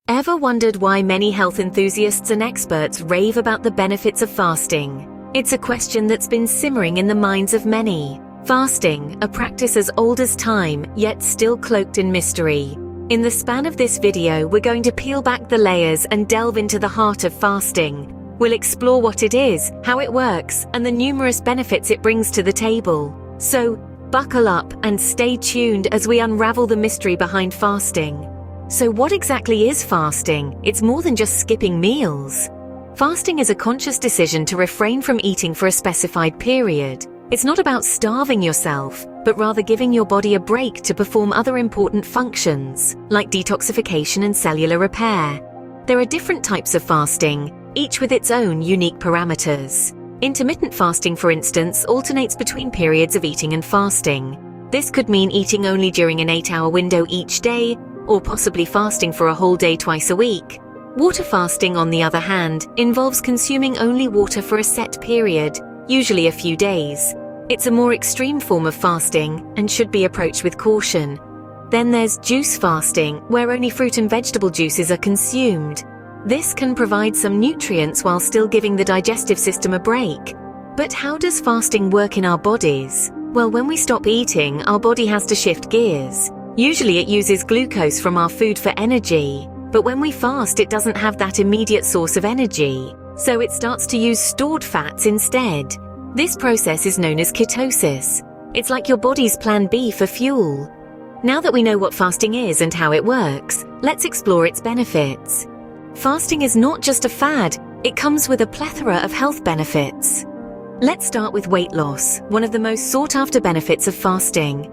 Ever wondered why many health enthusiasts and experts rave about the benefits of fasting? It's a question that's been simmering in the minds of many. Fasting, a practice as old as time, yet still cloaked in mystery. In the span of this video, we're going to peel back the layers and delve into the heart of fasting. We'll explore what it is, how it works, and the numerous benefits it brings to the table. So, buckle up and stay tuned as we unravel the mystery behind fasting. So what exactly is fasting? It's more than just skipping meals. Fasting is a conscious decision to refrain from eating for a specified period. It's not about starving yourself, but rather giving your body a break to perform other important functions, like detoxification and cellular repair. There are different types of fasting, each with its own unique parameters. Intermittent fasting, for instance, alternates between periods of eating and fasting. This could mean eating only during an 8-hour window each day, or possibly fasting for a whole day twice a week. Water fasting, on the other hand, involves consuming only water for a set period, usually a few days. It's a more extreme form of fasting and should be approached with caution. Then there's juice fasting, where only fruit and vegetable juices are consumed. This can provide some nutrients while still giving the digestive system a break. But how does fasting work in our bodies? Well, when we stop eating, our body has to shift gears. Usually it uses glucose from our food for energy, but when we fast it doesn't have that immediate source of energy, so it starts to use stored fats instead. This process is known as ketosis. It's like your body's plan B for fuel. Now that we know what fasting is and how it works, let's explore its benefits. Fasting is not just a fad, it comes with a plethora of health benefits. Let's start with weight loss, one of the most sought-after benefits of fasting.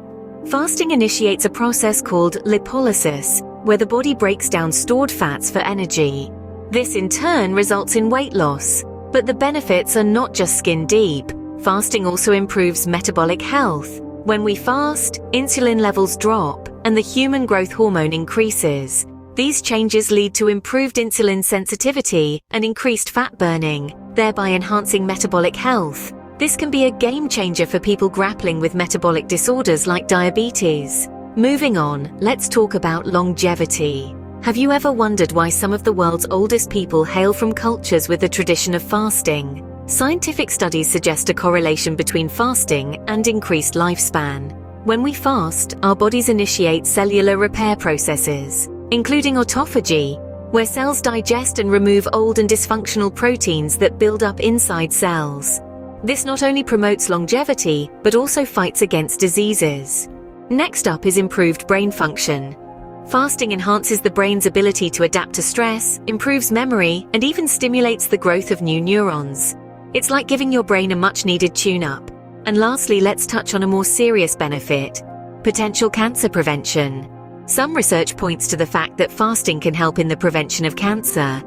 Fasting initiates a process called lipolysis, where the body breaks down stored fats for energy. This in turn results in weight loss. But the benefits are not just skin deep. Fasting also improves metabolic health. When we fast, insulin levels drop, and the human growth hormone increases. These changes lead to improved insulin sensitivity and increased fat burning, thereby enhancing metabolic health. This can be a game changer for people grappling with metabolic disorders like diabetes. Moving on, let's talk about longevity. Have you ever wondered why some of the world's oldest people hail from cultures with a tradition of fasting? Scientific studies suggest a correlation between fasting and increased lifespan. When we fast, our bodies initiate cellular repair processes, including autophagy, where cells digest and remove old and dysfunctional proteins that build up inside cells. This not only promotes longevity, but also fights against diseases. Next up is improved brain function. Fasting enhances the brain's ability to adapt to stress, improves memory, and even stimulates the growth of new neurons. It's like giving your brain a much-needed tune-up. And lastly, let's touch on a more serious benefit: potential cancer prevention. Some research points to the fact that fasting can help in the prevention of cancer.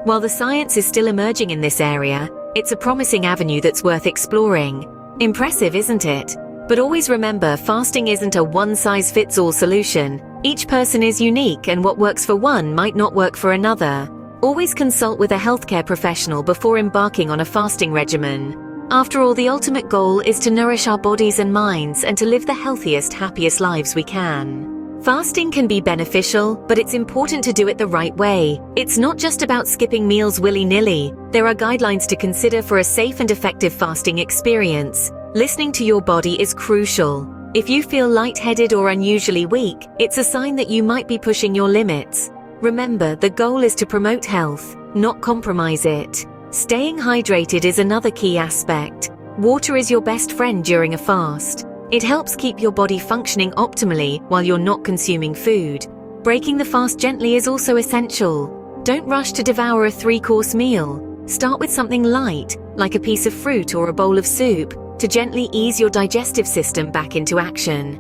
While the science is still emerging in this area, it's a promising avenue that's worth exploring. Impressive, isn't it? But always remember, fasting isn't a one-size-fits-all solution. Each person is unique, and what works for one might not work for another. Always consult with a healthcare professional before embarking on a fasting regimen. After all, the ultimate goal is to nourish our bodies and minds and to live the healthiest, happiest lives we can. Fasting can be beneficial, but it's important to do it the right way. It's not just about skipping meals willy-nilly. There are guidelines to consider for a safe and effective fasting experience. Listening to your body is crucial. If you feel lightheaded or unusually weak, it's a sign that you might be pushing your limits. Remember, the goal is to promote health, not compromise it. Staying hydrated is another key aspect. Water is your best friend during a fast. It helps keep your body functioning optimally while you're not consuming food. Breaking the fast gently is also essential. Don't rush to devour a 3-course meal. Start with something light, like a piece of fruit or a bowl of soup, to gently ease your digestive system back into action.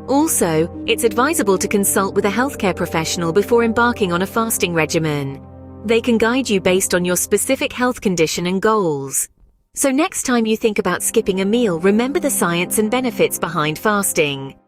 Also, it's advisable to consult with a healthcare professional before embarking on a fasting regimen. They can guide you based on your specific health condition and goals. So next time you think about skipping a meal, remember the science and benefits behind fasting.